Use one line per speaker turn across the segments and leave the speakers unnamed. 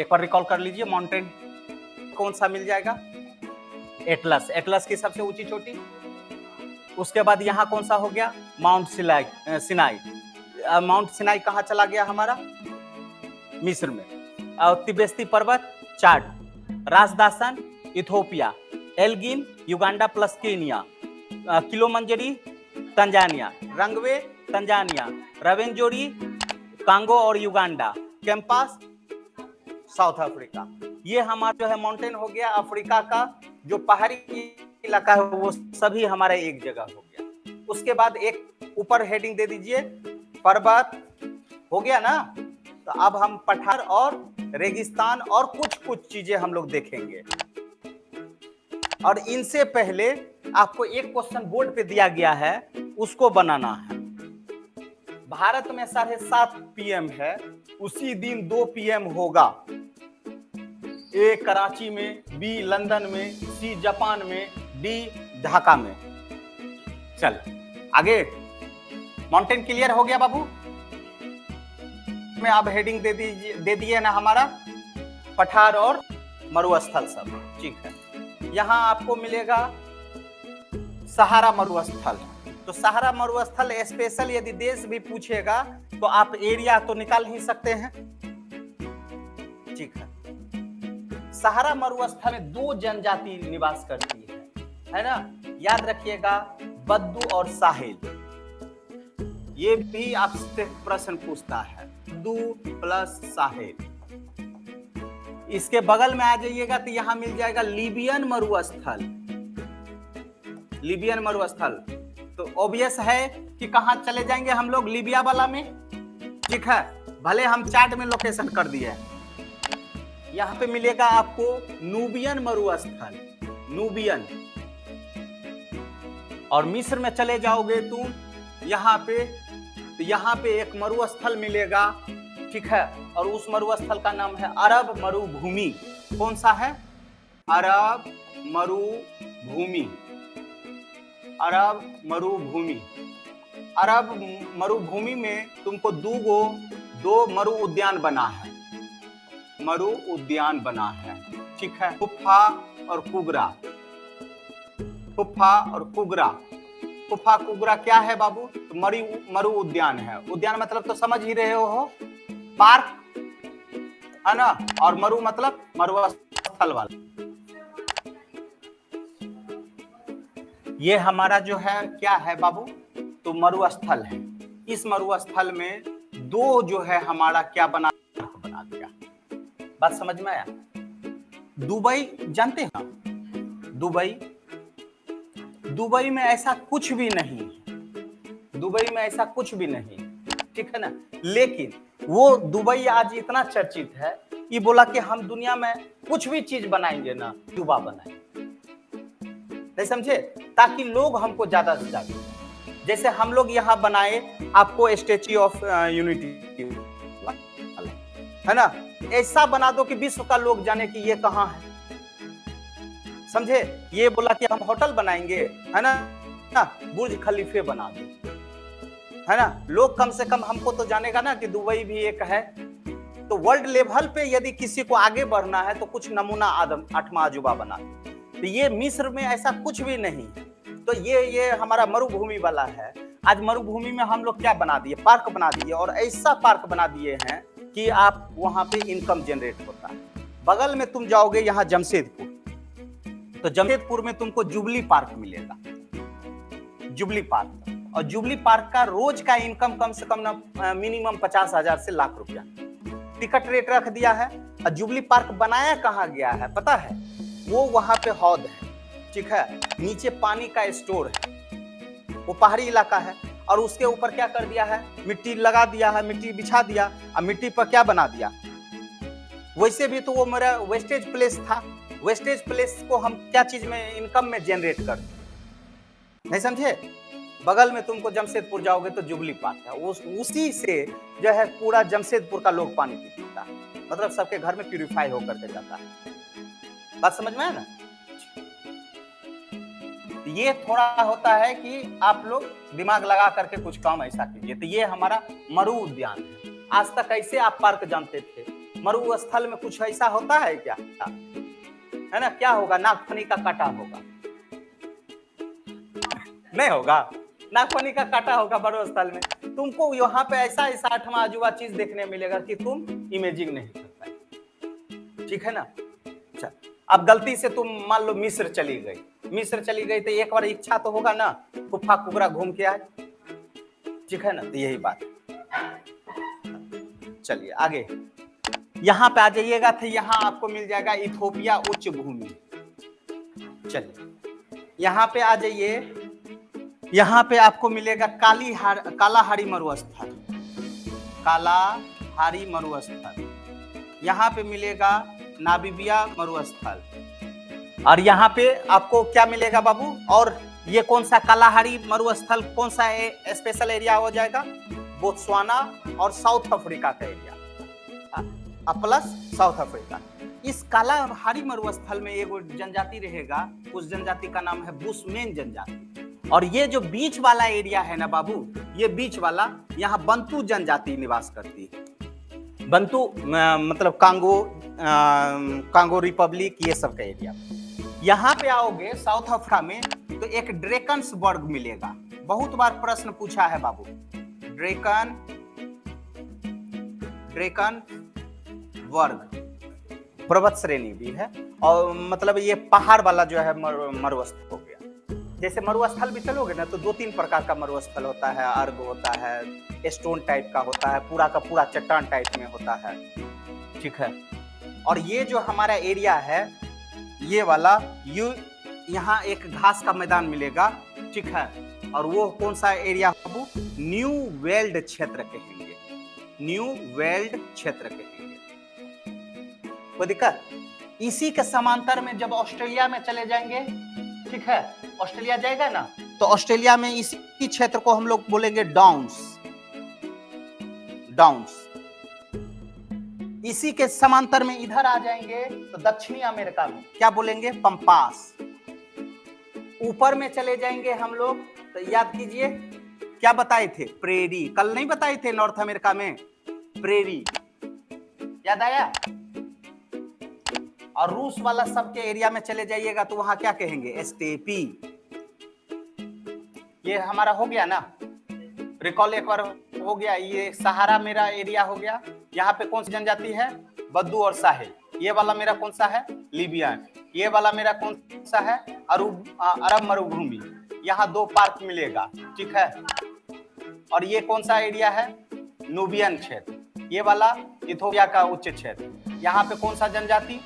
एक बार रिकॉल कर लीजिए, माउंटेन कौन सा मिल जाएगा? एटलस, एटलस की सबसे ऊंची चोटी। उसके बाद यहाँ कौन सा हो गया? Mount Sinai. माउंट सिनाई कहाँ चला गया हमारा? मिस्र में। और तिब्बती पर्वत चाड, राजदासन Ethiopia, Elgon Uganda plus Kenya, Kilimanjaro Tanzania, Rungwe Tanzania, Rwenzori Congo और युगांडा, कैंपास साउथ अफ्रीका। ये हमारा जो है माउंटेन हो गया अफ्रीका का, जो पहाड़ी इलाका है वो सभी हमारा एक जगह हो गया। उसके बाद एक ऊपर हेडिंग दे दीजिए, पर्वत हो गया ना। तो अब हम पठार और रेगिस्तान और कुछ चीजें हम लोग देखेंगे। और इनसे पहले आपको एक क्वेश्चन बोर्ड पे दिया गया है, उसको बनाना है। भारत में 7:30 PM है, उसी दिन 2 PM होगा। ए कराची में, बी लंदन में, सी जापान में, डी ढाका में। चल आगे, माउंटेन क्लियर हो गया बाबू? में अब हेडिंग दे दिए ना हमारा, पठार और मरुस्थल सब, ठीक है। यहाँ आपको मिलेगा सहारा मरुस्थल। तो सहारा मरुस्थल स्पेशल यदि देश भी पूछेगा तो आप एरिया तो निकाल ही सकते हैं, ठीक है। सहारा मरुस्थल में 2 जनजाति निवास करती है ना? याद रखिएगा, बद्दू और साहिल। ये भी आपसे प्रश्न पूछता है, बद्दू प्लस साहिल। इसके बगल में आ जाइएगा तो यहां मिल जाएगा लीबियन मरुस्थल। लीबियन मरुस्थल तो ऑब्वियस है कि कहां चले जाएंगे हम लोग? लीबिया वाला में, ठीक है। भले हम चार्ट में लोकेशन कर दिए। यहां पे मिलेगा आपको नूबियन मरुस्थल, नूबियन। और मिस्र में चले जाओगे तुम, यहाँ पे तो यहाँ पे एक मरुस्थल मिलेगा, ठीक है। और उस मरुस्थल का नाम है अरब मरुभूमि। कौन सा है? अरब मरुभूमि। अरब मरुभूमि। अरब मरुभूमि में तुमको दो मरु उद्यान बना है, मरु उद्यान बना है, ठीक है। कुफा और कुगरा, कुफा और कुगरा। कुफा कुगरा क्या है बाबू? तो मरु उद्यान है। उद्यान मतलब तो समझ ही रहे हो, पार्क है ना। और मरु मतलब मरुस्थल वाला। ये हमारा जो है क्या है बाबू? तो मरुस्थल है। इस मरुस्थल में 2 जो है हमारा क्या बना दिया। बात समझ में आया? दुबई जानते हैं? दुबई में ऐसा कुछ भी नहीं है। दुबई में ऐसा कुछ भी नहीं, ठीक है ना। लेकिन वो दुबई आज इतना चर्चित है, ये बोला कि हम दुनिया में कुछ भी चीज बनाएंगे ना, क्यूबा बनाएंगे। नहीं समझे? ताकि लोग हमको ज्यादा से ज्यादा, जैसे हम लोग यहाँ बनाए आपको स्टैच्यू ऑफ यूनिटी, है ना। ऐसा बना दो कि विश्व का लोग जाने कि ये कहाँ है, समझे। ये बोला कि हम होटल बनाएंगे, है ना, बुर्ज खलीफे बना दो, है ना। लोग कम से कम हमको तो जानेगा ना कि दुबई भी एक है। तो वर्ल्ड लेवल पे यदि किसी को आगे बढ़ना है तो कुछ नमूना आदम 8वां अजूबा बना। तो ये मिस्र में ऐसा कुछ भी नहीं। तो ये हमारा मरुभूमि वाला है। आज मरुभूमि में हम लोग क्या बना दिए? पार्क बना दिए। और ऐसा पार्क बना दिए हैं कि आप वहां पे इनकम जनरेट होता है। बगल में तुम जाओगे यहाँ जमशेदपुर, तो जमशेदपुर में तुमको जुबली पार्क मिलेगा, जुबली पार्क। और जुबली पार्क का रोज का इनकम कम से कम ना मिनिमम 50,000 से लाख रुपया टिकट रेट रख दिया है। और जुबली पार्क बनाया कहाँ गया है पता है? वो वहां पे हौद है, ठीक है। नीचे पानी का स्टोर है, वो पहाड़ी इलाका है। और उसके ऊपर क्या कर दिया है? मिट्टी लगा दिया है, मिट्टी बिछा दिया। और मिट्टी पर क्या बना दिया? वैसे भी तो वो मेरा वेस्टेज प्लेस था। वेस्टेज प्लेस को हम क्या चीज में इनकम में जनरेट कर, नहीं समझे। बगल में तुमको जमशेदपुर जाओगे तो जुबली पार्क है, उसी से जो है पूरा जमशेदपुर का लोग पानी पीता है। मतलब सबके घर में प्यूरिफाई होकर के जाता है। बात समझ में है ना? ये थोड़ा होता है कि आप लोग दिमाग लगा करके कुछ काम ऐसा कीजिए। तो ये हमारा मरु उद्यान है। आज तक ऐसे आप पार्क जानते थे, मरुस्थल में कुछ ऐसा होता है क्या? है ना, क्या होगा? नागफनी का कांटा होगा, नहीं होगा? नागफनी का कांटा होगा मरुस्थल में। तुमको यहाँ पे ऐसा ऐसा आठवां अजूबा चीज देखने मिलेगा कि तुम इमेजिंग नहीं कर पाए। ठीक है ना? अच्छा, अब गलती से तुम मान लो मिस्र चली गई, मिस्र चली गई तो एक बार इच्छा तो होगा ना, फुफा कुबरा घूम के आए। ठीक है ना? तो यही बात। चलिए आगे यहाँ पे आ जाइएगा, तो यहाँ आपको मिल जाएगा इथोपिया उच्च भूमि। चलिए यहाँ पे आ जाइए, यहाँ पे आपको मिलेगा कालाहारी मरुस्थल, कालाहारी मरुस्थल। यहाँ पे मिलेगा नामीबिया मरुस्थल। और यहाँ पे आपको क्या मिलेगा बाबू? और ये कौन सा कालाहारी मरुस्थल कौन सा स्पेशल एरिया हो जाएगा? बोत्सवाना और साउथ अफ्रीका का एरिया, प्लस साउथ अफ्रीका। इस कालाहारी मरुस्थल में एक जनजाति रहेगा, उस जनजाति का नाम है बुशमैन जनजाति। और ये जो बीच वाला एरिया है ना बाबू, ये बीच वाला, यहाँ बंतू जनजाति निवास करती है। बंतू मतलब कांगो रिपब्लिक, ये सब का एरिया। यहाँ पे आओगे साउथ अफ्रीका में तो एक ड्रेकन्सबर्ग मिलेगा। बहुत बार प्रश्न पूछा है बाबू, ड्रेकन वर्ग पर्वत श्रेणी भी है, और मतलब ये पहाड़ वाला जो है मरुस्थल हो गया। जैसे मरुस्थल भी चलोगे ना तो 2-3 प्रकार का मरुस्थल होता है। अर्ग होता है, स्टोन टाइप का होता है, पूरा का पूरा चट्टान टाइप में होता है। ठीक है? और ये जो हमारा एरिया है, ये वाला यहाँ एक घास का मैदान मिलेगा। ठीक है? और वो कौन सा एरिया बाबू? न्यू वर्ल्ड क्षेत्र कहेंगे, न्यू वर्ल्ड क्षेत्र कहेंगे। कोई दिक्कत? इसी के समांतर में जब ऑस्ट्रेलिया में चले जाएंगे, ठीक है, ऑस्ट्रेलिया जाएगा ना, तो ऑस्ट्रेलिया में इसी क्षेत्र को हम लोग बोलेंगे डाउन्स, डाउन्स। इसी के समांतर में इधर आ जाएंगे तो दक्षिणी अमेरिका में क्या बोलेंगे? पंपास। ऊपर में चले जाएंगे हम लोग तो याद कीजिए क्या बताए थे? प्रेरी। कल नहीं बताए थे नॉर्थ अमेरिका में प्रेरी, याद आया? और रूस वाला सबके एरिया में चले जाइएगा तो वहां क्या कहेंगे? स्टेपी। ये हमारा हो गया ना, रिकॉल एक बार हो गया। ये सहारा मेरा एरिया हो गया। यहाँ पे कौन सी जनजाति है? बद्दू और साहिल। ये वाला मेरा कौन सा है? लीबियन। ये वाला मेरा कौन सा है? अरब मरुभूमि। यहाँ 2 पार्क मिलेगा। ठीक है? और ये कौन सा एरिया है? नूबियन क्षेत्र। ये वाला इथोपिया का उच्च क्षेत्र। यहाँ पे कौन सा जनजाति?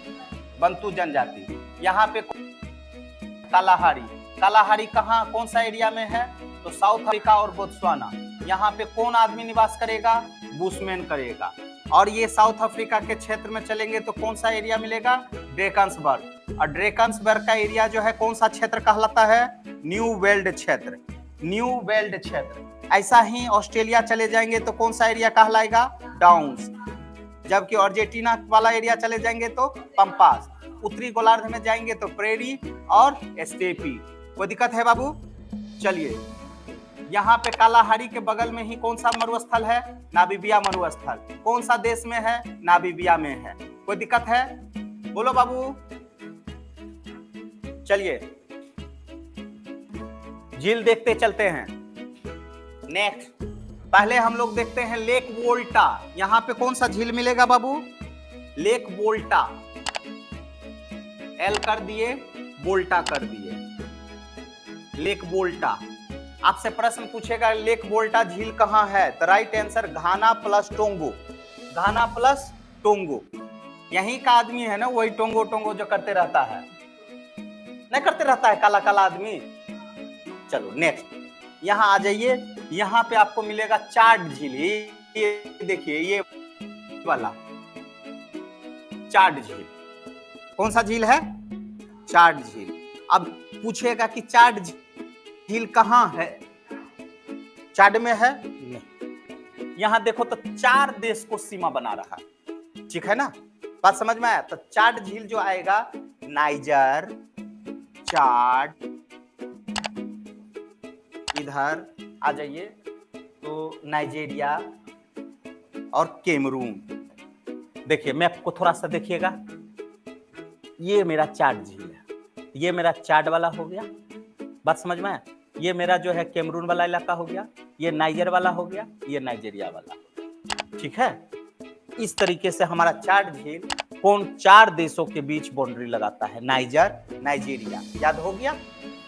बंतू जनजाति। यहाँ पे कालाहारी। कालाहारी कहाँ कौन सा एरिया में है? तो साउथ अफ्रीका और बोत्सवाना। यहाँ पे कौन आदमी निवास करेगा? बुशमैन करेगा। और ये साउथ अफ्रीका के क्षेत्र में चलेंगे तो कौन सा एरिया मिलेगा? ड्रेकन्सबर्ग। और ड्रेकन्सबर्ग का एरिया जो है कौन सा क्षेत्र कहलाता है? न्यू वर्ल्ड क्षेत्र, न्यू वर्ल्ड क्षेत्र। ऐसा ही ऑस्ट्रेलिया चले जाएंगे तो कौन सा एरिया कहलाएगा? डाउन्स। जबकि अर्जेंटीना वाला एरिया चले जाएंगे तो पंपास। उत्तरी गोलार्ध में जाएंगे तो प्रेरी और स्टेपी। कोई दिक्कत है बाबू? चलिए, यहाँ पे कालाहारी के बगल में ही कौन सा मरुस्थल है? नामीबिया मरुस्थल। कौन सा देश में है? नामीबिया में है। कोई दिक्कत है? बोलो बाबू। चलिए झील देखते चलते हैं। नेक्स्ट पहले हम लोग देखते हैं लेक वोल्टा। यहाँ पे कौन सा झील मिलेगा बाबू? लेक वोल्टा। एल कर दिए, वोल्टा कर दिए, लेक वोल्टा। आपसे प्रश्न पूछेगा लेक वोल्टा झील कहाँ है? तो राइट आंसर घाना प्लस टोंगो। घाना प्लस टोंगो। यहीं का आदमी है ना, वही टोंगो टोंगो जो करते रहता है, नहीं करते रहता है काला काला आदमी। चलो नेक्स्ट यहाँ आ जाइए। यहाँ पे आपको मिलेगा चाड झील। ये देखिए, ये वाला चाड झील। कौन सा झील है? चाड झील। अब पूछेगा कि चाड झील कहाँ है? चाड में है? नहीं। यहाँ देखो तो 4 देश को सीमा बना रहा है। ठीक है ना? बात समझ में आया? तो चाड झील जो आएगा, नाइजर, चाड, इधर आ जाइए तो नाइजीरिया और कैमरून, देखिए मैप को थोड़ा सा देखिएगा, ये मेरा चाड झील है, ये मेरा चाड वाला हो गया, बात समझ में है? ये मेरा जो है कैमरून वाला इलाका हो गया, ये नाइजर वाला हो गया, ये नाइजीरिया वाला हो गया, ठीक है। इस तरीके से हमारा चाड झील कौन 4 देशों के बीच बाउंड्री लगाता है, नाइजर, नाइजीरिया, याद हो गया,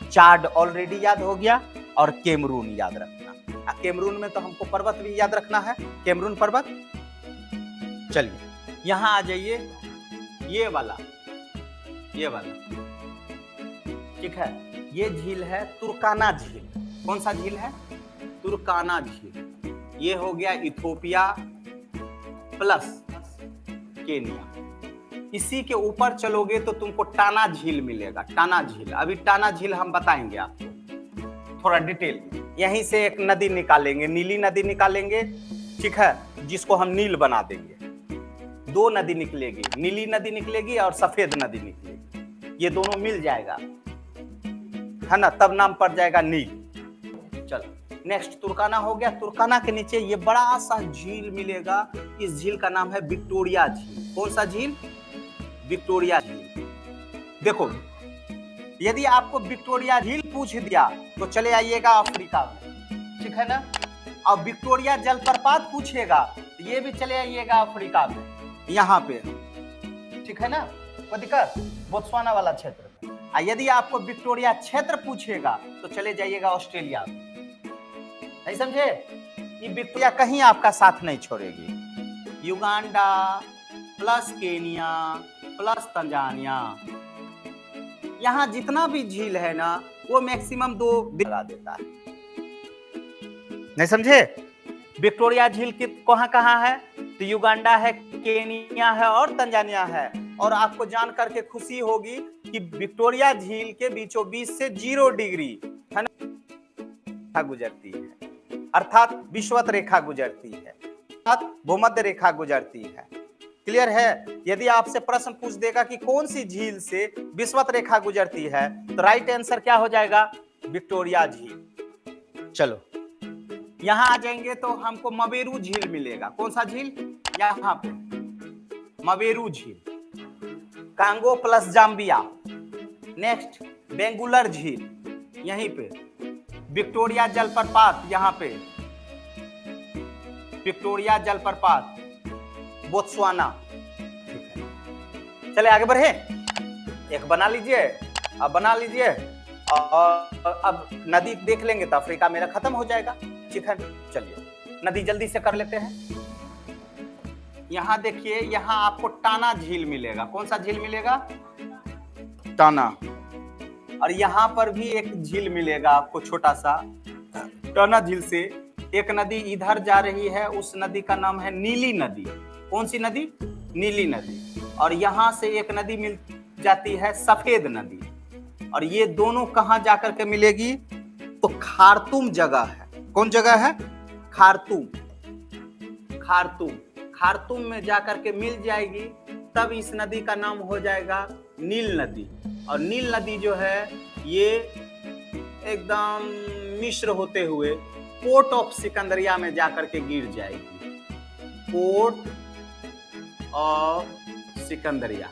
चाड ऑलरेडी याद हो गया, और कैमरून याद रखना। कैमरून में तो हमको पर्वत भी याद रखना है, कैमरून पर्वत। चलिए यहां आ जाइए, ये वाला ठीक है, ये झील है तुर्काना झील। कौन सा झील है? तुर्काना झील। ये हो गया इथोपिया प्लस केनिया। इसी के ऊपर चलोगे तो तुमको टाना झील मिलेगा, टाना झील। अभी टाना झील हम बताएंगे आपको थोड़ा डिटेल। यहीं से एक नदी निकालेंगे, नीली नदी निकालेंगे, ठीक है, जिसको हम नील बना देंगे। 2 नदी निकलेगी, नीली नदी निकलेगी और सफेद नदी निकलेगी, ये दोनों मिल जाएगा, है ना, तब नाम पड़ जाएगा नील। चलो नेक्स्ट तुर्काना हो गया। तुर्काना के नीचे ये बड़ा सा झील मिलेगा, इस झील का नाम है विक्टोरिया झील। कौन सा झील? विक्टोरिया झील। देखो यदि आपको विक्टोरिया झील पूछ दिया तो चले आइएगा अफ्रीका में, ठीक है ना। और विक्टोरिया जलप्रपात पूछेगा तो ये भी चले आइएगा अफ्रीका में, यहाँ पे, ठीक है ना, कोई दिक्कत? बोत्सवाना वाला क्षेत्र में। यदि आपको विक्टोरिया क्षेत्र पूछेगा तो चले जाइएगा ऑस्ट्रेलिया में। नहीं समझे? ये विक्टोरिया कहीं आपका साथ नहीं छोड़ेगी। Uganda plus Kenya plus Tanzania, यहाँ जितना भी झील है ना वो मैक्सिमम 2 दिन लगा देता है। नहीं समझे? विक्टोरिया झील की कहाँ है? तो युगांडा है, केनिया है और तंजानिया है। और आपको जान करके खुशी होगी कि विक्टोरिया झील के बीचों बीच से 0 डिग्री है ना गुजरती है, अर्थात विषुवत रेखा गुजरती है, अर्थात भूमध्य रेखा गुजरती है। क्लियर है? यदि आपसे प्रश्न पूछ देगा कि कौन सी झील से विषुवत रेखा गुजरती है तो राइट आंसर क्या हो जाएगा? विक्टोरिया झील। चलो यहां आ जाएंगे तो हमको मवेरू झील मिलेगा। कौन सा झील? यहाँ पे मवेरू झील, कांगो प्लस जाम्बिया। नेक्स्ट बेंगुलर झील, यहीं पे विक्टोरिया जलप्रपात, यहाँ पे विक्टोरिया जलप्रपात, बोत्सवाना, ठीक है। चले आगे बढ़े, एक बना लीजिए, अब बना लीजिए, और अब नदी देख लेंगे तो अफ्रीका मेरा खत्म हो जाएगा, ठीक है। चलिए नदी जल्दी से कर लेते हैं। यहां देखिए, यहां आपको टाना झील मिलेगा। कौन सा झील मिलेगा? टाना। और यहां पर भी एक झील मिलेगा आपको छोटा सा। टाना झील से एक नदी इधर जा रही है, उस नदी का नाम है नीली नदी। कौन सी नदी? नीली नदी। और यहां से एक नदी मिल जाती है सफेद नदी। और ये दोनों कहां जाकर के मिलेगी? तो खार्तूम जगह है। कौन जगह है? खार्तूम। खार्तूम, खार्तूम में जाकर के मिल जाएगी, तब इस नदी का नाम हो जाएगा नील नदी। और नील नदी जो है ये एकदम मिस्र होते हुए पोर्ट ऑफ सिकंदरिया में जाकर के गिर जाएगी। पोर्ट ऑफ सिकंदरिया,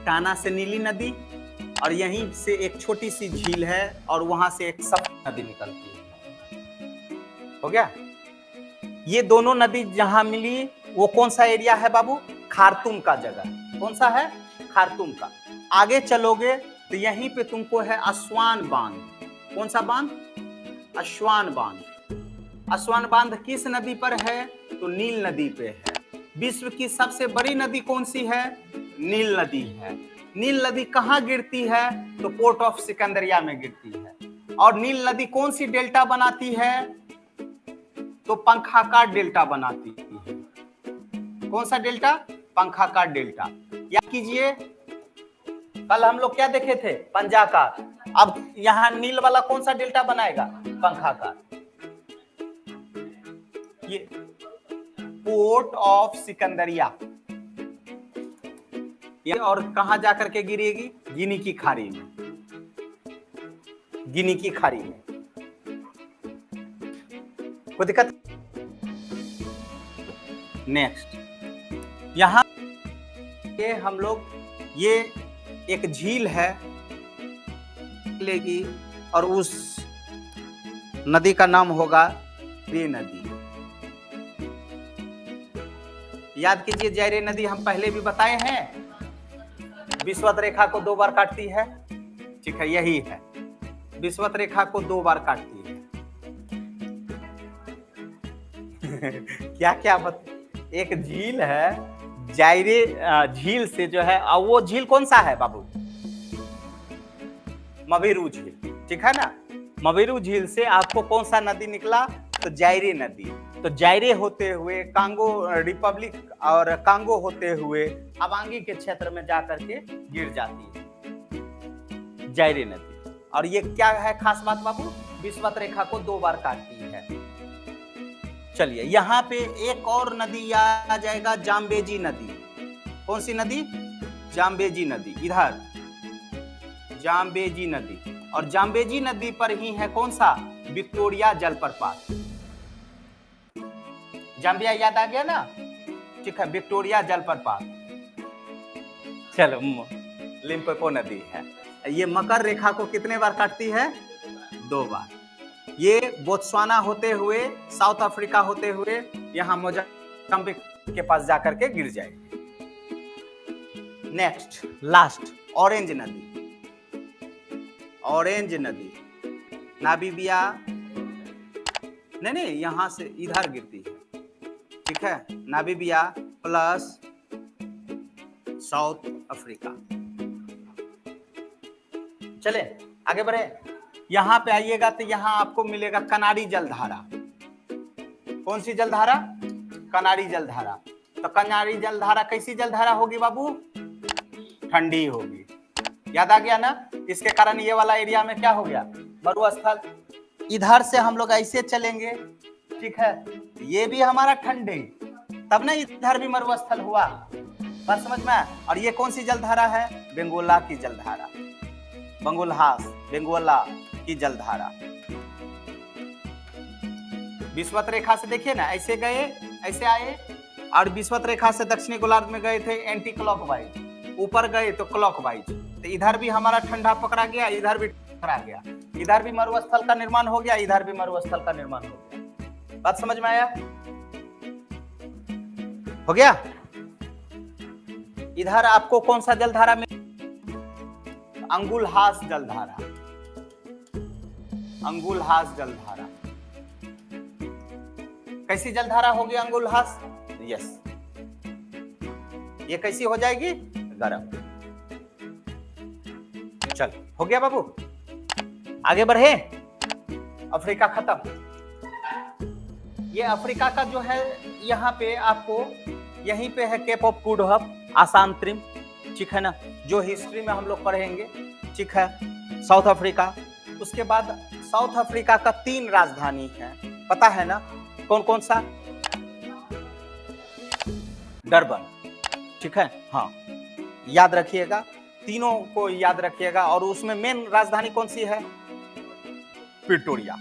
टाना से नीली नदी, और यहीं से एक छोटी सी झील है और वहां से एक सफेद नदी निकलती है। हो गया? ये दोनों नदी जहां मिली वो कौन सा एरिया है बाबू? खार्तूम का जगह। कौन सा है? खार्तूम का। आगे चलोगे तो यहीं पे तुमको है अस्वान बांध। कौन सा बांध? अस्वान बांध। अस्वान बांध किस नदी पर है? तो नील नदी पे है। विश्व की सबसे बड़ी नदी कौन सी है? नील नदी है। नील नदी कहाँ गिरती है? तो पोर्ट ऑफ सिकंदरिया में गिरती है। और नील नदी कौन सी डेल्टा बनाती है? तो पंखाकार डेल्टा बनाती है। कौन सा डेल्टा? पंखाकार डेल्टा। याद कीजिए, कल हम लोग क्या देखे थे? पंजाकार। अब यहां नील वाला कौन सा डेल्टा बनाएगा? पंखाकार। ये पोर्ट ऑफ सिकंदरिया, ये और कहां जाकर के गिरेगी? गिनी की खाड़ी में। गिनी की खाड़ी में। कोई दिक्कत? नेक्स्ट यहाँ ये हम लोग ये एक झील है लेगी और उस नदी का नाम होगा जायरे नदी। याद कीजिए जायरे नदी हम पहले भी बताए हैं, विषुवत रेखा को 2 बार काटती है। ठीक है, यही है, विषुवत रेखा को 2 बार काटती है। क्या क्या एक झील है, जायरे झील से जो है, वो झील कौन सा है बाबू? मवेरू झील। ठीक है ना, मवेरू झील से आपको कौन सा नदी निकला? तो जायरे नदी। तो जायरे होते हुए कांगो रिपब्लिक और कांगो होते हुए अबांगी के क्षेत्र में जाकर के गिर जाती है जायरे नदी। और ये क्या है खास बात बाबू? विषुवत रेखा को 2 बार काटती है। चलिए, यहाँ पे एक और नदी आ जाएगा, जाम्बेजी नदी। कौन सी नदी? जाम्बेजी नदी। इधर जाम्बेजी नदी, और जाम्बेजी नदी पर ही है कौन सा? विक्टोरिया जलप्रपात। जाम्बिया याद आ गया ना? ठीक है, विक्टोरिया जलप्रपात। चलो, लिम्पोपो नदी है। ये मकर रेखा को कितने बार काटती है? 2 बार। ये बोत्सवाना होते हुए, साउथ अफ्रीका होते हुए यहाँ मोजाम्बिक के पास जाकर के गिर जाएगी। नेक्स्ट, लास्ट, ऑरेंज नदी। ऑरेंज नदी नामीबिया, नहीं, यहां से इधर गिरती है। ठीक है, नामीबिया प्लस साउथ अफ्रीका। चले आगे बढ़े। यहां पे आइएगा तो यहां आपको मिलेगा कनारी जलधारा। कौन सी जलधारा? कनारी जलधारा। तो कनारी जलधारा कैसी जलधारा होगी बाबू? ठंडी होगी। याद आ गया ना? इसके कारण ये वाला एरिया में क्या हो गया? मरुस्थल। इधर से हम लोग ऐसे चलेंगे, ठीक है, ये भी हमारा ठंडे, तब ना इधर भी मरुस्थल हुआ। बात समझ में? और ये कौन सी जलधारा है? बेंगोला की जलधारा, बेंगोला की जलधारा। विषुवत रेखा से देखिए ना, ऐसे गए, ऐसे आए, और विषुवत रेखा से दक्षिणी गोलार्ध में गए थे एंटी क्लॉकवाइज, ऊपर गए तो क्लॉकवाइज। तो इधर भी हमारा ठंडा पकड़ा गया, इधर भी पकड़ा गया, इधर भी मरुस्थल का निर्माण हो गया, इधर भी मरुस्थल का निर्माण हो गया। बात समझ में आया? हो गया? इधर आपको कौन सा जलधारा में? अंगुलहास जलधारा। अंगुलहास जलधारा कैसी जलधारा होगी? अंगुलहास, यस। ये कैसी हो जाएगी? गर्म। चल, हो गया बाबू? आगे बढ़े। अफ्रीका खत्म। ये अफ्रीका का जो है, यहाँ पे आपको यहीं पे है केप ऑफ गुड होप, आसान त्रिम, ठीक है ना, जो हिस्ट्री में हम लोग पढ़ेंगे। ठीक है, साउथ अफ्रीका। उसके बाद साउथ अफ्रीका का 3 राजधानी है, पता है ना? कौन कौन सा? डरबन। ठीक है, हाँ, याद रखिएगा, तीनों को याद रखिएगा। और उसमें मेन राजधानी कौन सी है? प्रिटोरिया।